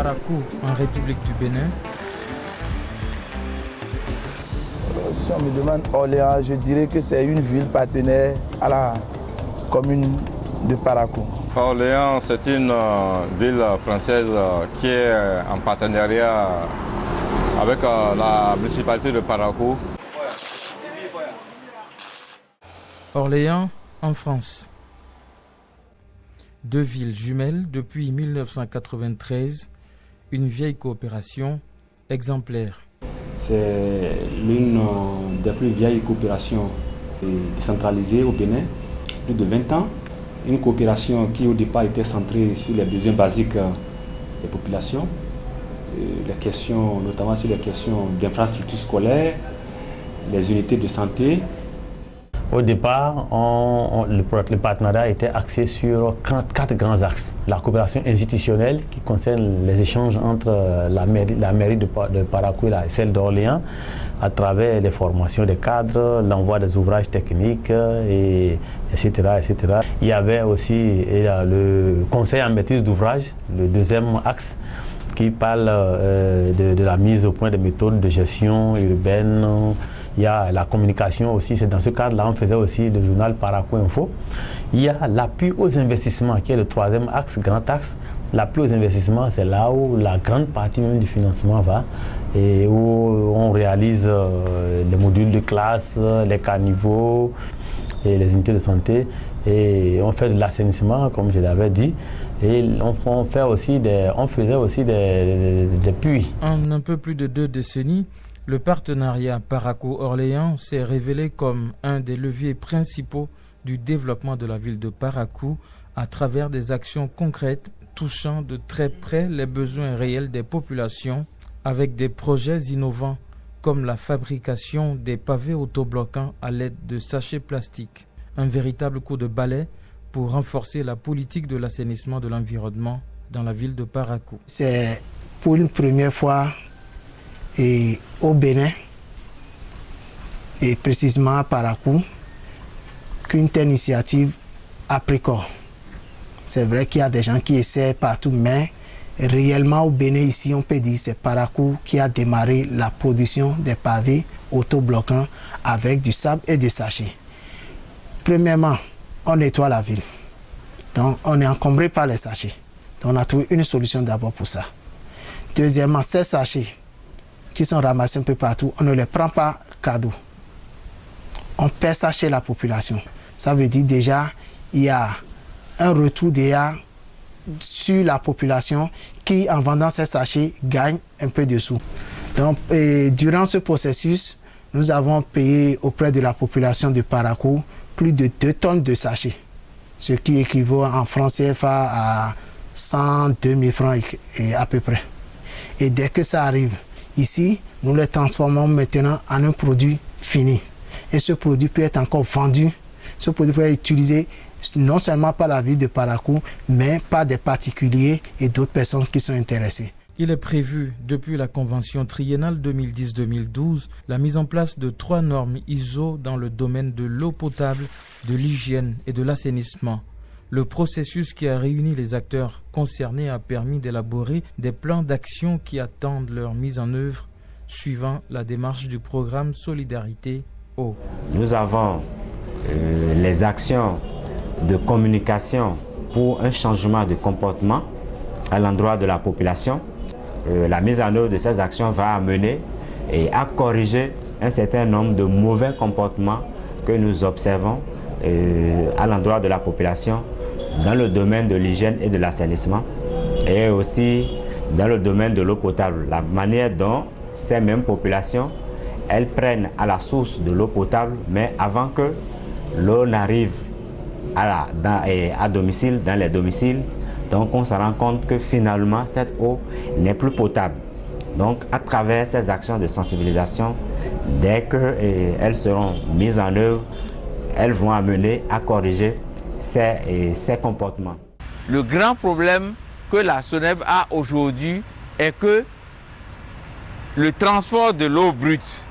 Parakou en République du Bénin. Si on me demande Orléans, je dirais que c'est une ville partenaire à la commune de Parakou. Orléans, c'est une ville française qui est en partenariat avec la municipalité de Parakou. Orléans, en France. Deux villes jumelles depuis 1993, une vieille coopération exemplaire. C'est l'une des plus vieilles coopérations décentralisées au Bénin, plus de 20 ans. Une coopération qui au départ était centrée sur les besoins basiques des populations, notamment sur les questions d'infrastructures scolaires, les unités de santé. Au départ, le partenariat était axé sur 4 grands axes. La coopération institutionnelle qui concerne les échanges entre la mairie de Parakou et celle d'Orléans à travers les formations des cadres, l'envoi des ouvrages techniques, etc., etc. Il y avait aussi le conseil en maîtrise d'ouvrage, le deuxième axe, qui parle de la mise au point des méthodes de gestion urbaine. Il y a la communication aussi, c'est dans ce cadre-là, on faisait aussi le journal Parakou Info. Il y a l'appui aux investissements, qui est le troisième axe, grand axe. L'appui aux investissements, c'est là où la grande partie même du financement va et où on réalise les modules de classe, les caniveaux et les unités de santé. Et on fait de l'assainissement, comme je l'avais dit. Et on faisait aussi des puits. En un peu plus de 2 décennies, le partenariat Parakou-Orléans s'est révélé comme un des leviers principaux du développement de la ville de Parakou à travers des actions concrètes touchant de très près les besoins réels des populations avec des projets innovants comme la fabrication des pavés autobloquants à l'aide de sachets plastiques. Un véritable coup de balai pour renforcer la politique de l'assainissement de l'environnement dans la ville de Parakou. C'est pour une première fois au Bénin, et précisément à Parakou, qu'une telle initiative a pris corps. C'est vrai qu'il y a des gens qui essaient partout, mais réellement au Bénin, ici, on peut dire que c'est Parakou qui a démarré la production des pavés autobloquants avec du sable et du sachet. Premièrement, on nettoie la ville. Donc, on est encombré par les sachets. Donc, on a trouvé une solution d'abord pour ça. Deuxièmement, ces sachets qui sont ramassés un peu partout, on ne les prend pas cadeau. On paie ça chez la population. Ça veut dire déjà, il y a un retour déjà sur la population qui, en vendant ces sachets, gagne un peu de sous. Donc, durant ce processus, nous avons payé auprès de la population de Parakou plus de 2 tonnes de sachets, ce qui équivaut en francs CFA à 102 000 francs à peu près. Et dès que ça arrive, ici, nous les transformons maintenant en un produit fini. Et ce produit peut être encore vendu. Ce produit peut être utilisé non seulement par la ville de Parakou, mais par des particuliers et d'autres personnes qui sont intéressées. Il est prévu, depuis la convention triennale 2010-2012, la mise en place de 3 normes ISO dans le domaine de l'eau potable, de l'hygiène et de l'assainissement. Le processus qui a réuni les acteurs concernés a permis d'élaborer des plans d'action qui attendent leur mise en œuvre, suivant la démarche du programme Solidarité Eau. Nous avons les actions de communication pour un changement de comportement à l'endroit de la population. La mise en œuvre de ces actions va amener à corriger un certain nombre de mauvais comportements que nous observons à l'endroit de la population dans le domaine de l'hygiène et de l'assainissement et aussi dans le domaine de l'eau potable. La manière dont ces mêmes populations, elles prennent à la source de l'eau potable, mais avant que l'eau n'arrive à domicile, dans les domiciles, donc on se rend compte que finalement cette eau n'est plus potable. Donc à travers ces actions de sensibilisation, dès qu'elles seront mises en œuvre, elles vont amener à corriger ces comportements. Le grand problème que la SONEB a aujourd'hui est que le transport de l'eau brute,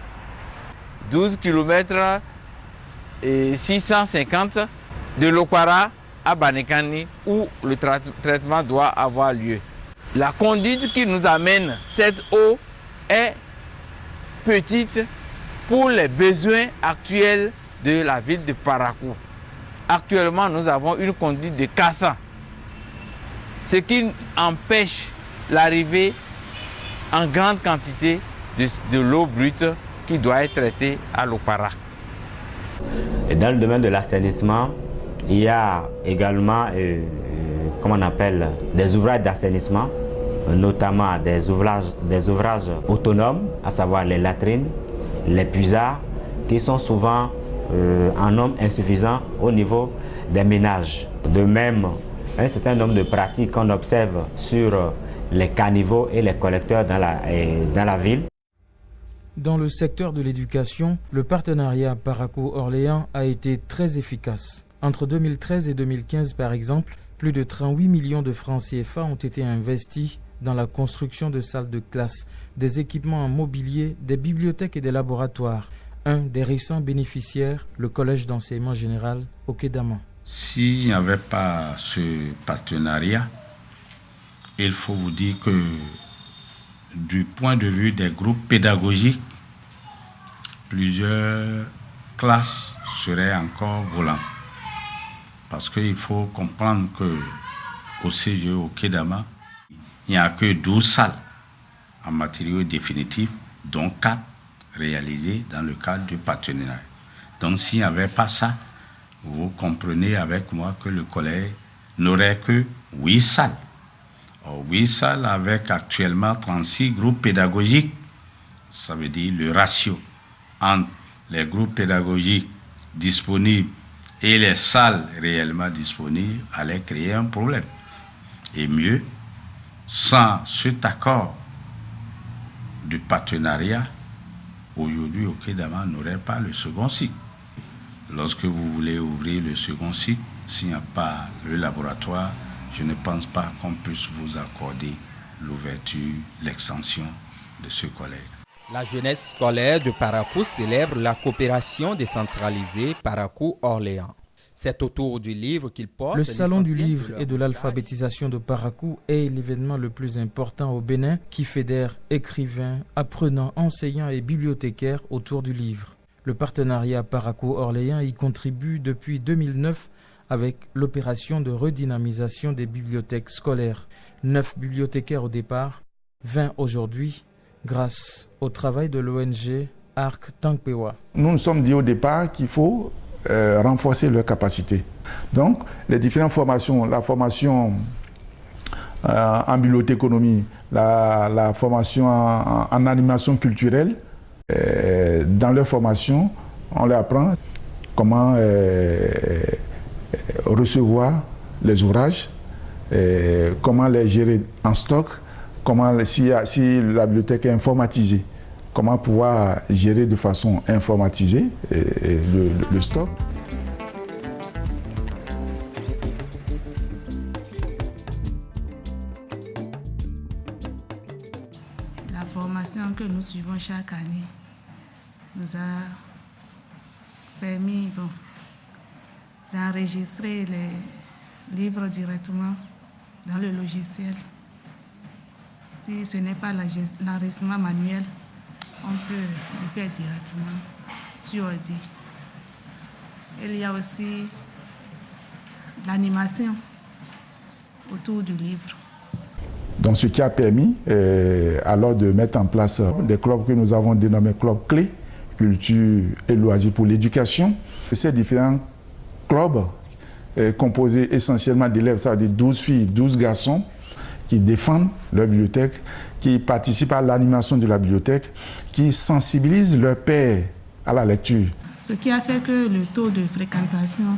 12 km et 650 de Lokwara à Banekani, où le traitement doit avoir lieu. La conduite qui nous amène cette eau est petite pour les besoins actuels de la ville de Parakou. Actuellement, nous avons une conduite de 400, ce qui empêche l'arrivée en grande quantité de l'eau brute qui doit être traitée à l'Opara. Et dans le domaine de l'assainissement, il y a également comment on appelle, des ouvrages d'assainissement, notamment des ouvrages autonomes, à savoir les latrines, les puisards, qui sont souvent en nombre insuffisant au niveau des ménages. De même, un certain nombre de pratiques qu'on observe sur les caniveaux et les collecteurs dans la ville. Dans le secteur de l'éducation, le partenariat Parakou-Orléans a été très efficace. Entre 2013 et 2015, par exemple, plus de 38 millions de francs CFA ont été investis dans la construction de salles de classe, des équipements en mobilier, des bibliothèques et des laboratoires. Un des récents bénéficiaires, le Collège d'enseignement général Okédama. S'il n'y avait pas ce partenariat, il faut vous dire que du point de vue des groupes pédagogiques, plusieurs classes seraient encore volantes. Parce qu'il faut comprendre qu'au CGE Okédama, il n'y a que 12 salles en matériaux définitifs, dont 4 réalisées dans le cadre du partenariat. Donc s'il n'y avait pas ça, vous comprenez avec moi que le collège n'aurait que 8 salles. Or, 8 salles avec actuellement 36 groupes pédagogiques, ça veut dire le ratio entre les groupes pédagogiques disponibles et les salles réellement disponibles allait créer un problème. Et mieux, sans cet accord de partenariat, aujourd'hui, Okédama n'aurait pas le second cycle. Lorsque vous voulez ouvrir le second cycle, s'il n'y a pas le laboratoire, je ne pense pas qu'on puisse vous accorder l'ouverture, l'extension de ce collège. La jeunesse scolaire de Parakou célèbre la coopération décentralisée Parakou-Orléans. C'est autour du livre qu'il porte. Le salon du livre et de l'alphabétisation de Parakou est l'événement le plus important au Bénin qui fédère écrivains, apprenants, enseignants et bibliothécaires autour du livre. Le partenariat Parakou-Orléans y contribue depuis 2009 avec l'opération de redynamisation des bibliothèques scolaires. 9 bibliothécaires au départ, 20 aujourd'hui, grâce au travail de l'ONG Arc Tankpewa. Nous nous sommes dit au départ qu'il faut renforcer leurs capacités. Donc, les différentes formations, la formation en bibliothéconomie, la formation en animation culturelle, dans leur formation, on leur apprend comment recevoir les ouvrages, comment les gérer en stock, comment, si la bibliothèque est informatisée, comment pouvoir gérer de façon informatisée le stock. La formation que nous suivons chaque année nous a permis d'enregistrer les livres directement dans le logiciel. Si ce n'est pas l'enregistrement manuel, on peut le faire directement sur ordi. Il y a aussi l'animation autour du livre. Donc ce qui a permis alors de mettre en place des clubs que nous avons dénommés clubs clés, culture et loisirs pour l'éducation. Ces différents clubs composés essentiellement d'élèves, ça veut dire 12 filles, 12 garçons, qui défendent leur bibliothèque, qui participent à l'animation de la bibliothèque, qui sensibilisent leurs pairs à la lecture. Ce qui a fait que le taux de fréquentation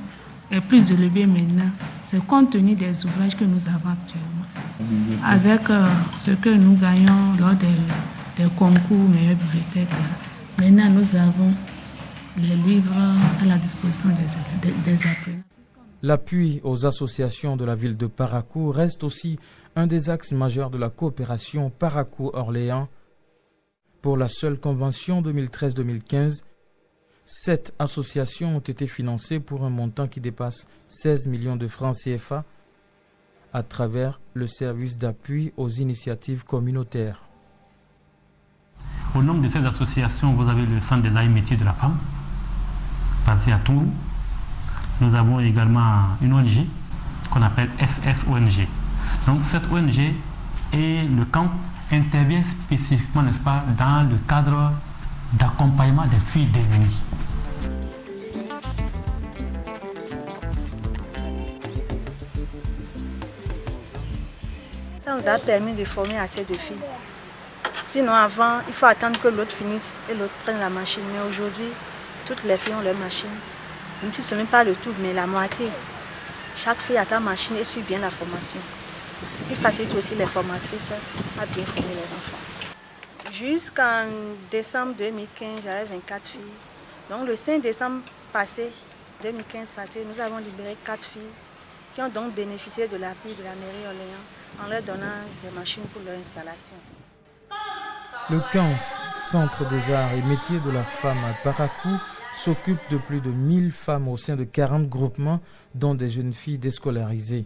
est plus élevé maintenant, c'est compte tenu des ouvrages que nous avons actuellement. Avec ce que nous gagnons lors des concours meilleure bibliothèque, maintenant nous avons les livres à la disposition des apprenants. L'appui aux associations de la ville de Parakou reste aussi un des axes majeurs de la coopération Parakou-Orléans. Pour la seule convention 2013-2015, 7 associations ont été financées pour un montant qui dépasse 16 millions de francs CFA à travers le service d'appui aux initiatives communautaires. Au nom de ces associations, vous avez le Centre des arts et métiers de la femme, basé à Tourou. Nous avons également une ONG qu'on appelle SSONG. Donc cette ONG et le camp intervient spécifiquement, n'est-ce pas, dans le cadre d'accompagnement des filles démunies. Ça nous a permis de former assez de filles. Sinon avant, il faut attendre que l'autre finisse et l'autre prenne la machine. Mais aujourd'hui, toutes les filles ont leur machine. Même si ce n'est pas le tout, mais la moitié. Chaque fille a sa machine et suit bien la formation. Ce qui facilite aussi les formatrices à bien former les enfants. Jusqu'en décembre 2015, j'avais 24 filles. Donc le 5 décembre passé, 2015 passé, nous avons libéré 4 filles qui ont donc bénéficié de l'appui de la mairie Orléans en leur donnant des machines pour leur installation. Le CANF, Centre des arts et métiers de la femme à Parakou, s'occupe de plus de 1000 femmes au sein de 40 groupements, dont des jeunes filles déscolarisées.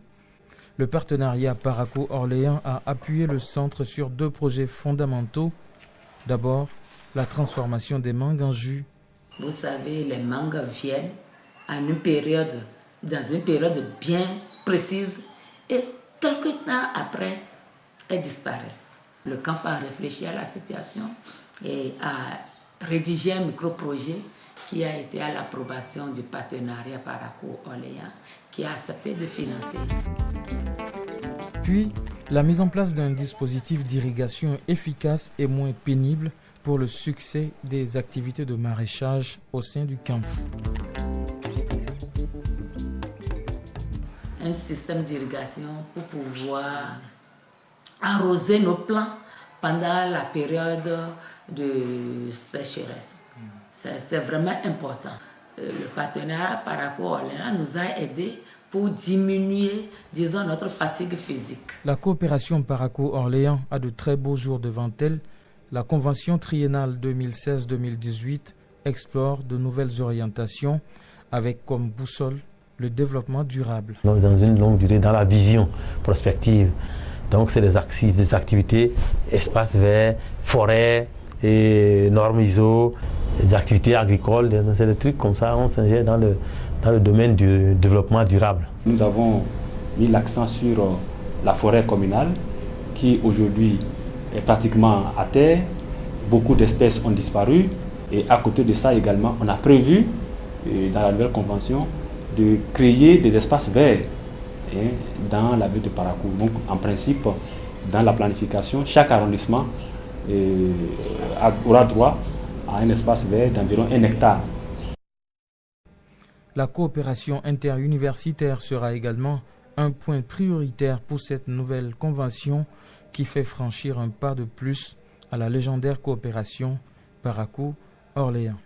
Le partenariat Parakou-Orléans a appuyé le centre sur 2 projets fondamentaux. D'abord, la transformation des mangues en jus. Vous savez, les mangues viennent dans une période bien précise et quelques temps après, elles disparaissent. Le CANF a réfléchi à la situation et a rédigé un micro-projet qui a été à l'approbation du partenariat Parakou-Orléans, qui a accepté de financer. Puis, la mise en place d'un dispositif d'irrigation efficace et moins pénible pour le succès des activités de maraîchage au sein du CANF. Un système d'irrigation pour pouvoir arroser nos plants pendant la période de sécheresse. C'est vraiment important. Le partenariat Parakou-Orléans nous a aidés pour diminuer, disons, notre fatigue physique. La coopération Parakou-Orléans a de très beaux jours devant elle. La convention triennale 2016-2018 explore de nouvelles orientations avec comme boussole le développement durable. Dans une longue durée, dans la vision prospective. Donc c'est des activités, espaces verts, forêts, et normes ISO, des activités agricoles, c'est des trucs comme ça, on s'ingère dans le domaine du développement durable. Nous avons mis l'accent sur la forêt communale qui aujourd'hui est pratiquement à terre. Beaucoup d'espèces ont disparu et à côté de ça également, on a prévu dans la nouvelle convention de créer des espaces verts dans la ville de Parakou. Donc en principe, dans la planification, chaque arrondissement aura droit à un espace vert d'environ 1 hectare. La coopération interuniversitaire sera également un point prioritaire pour cette nouvelle convention qui fait franchir un pas de plus à la légendaire coopération Parakou-Orléans.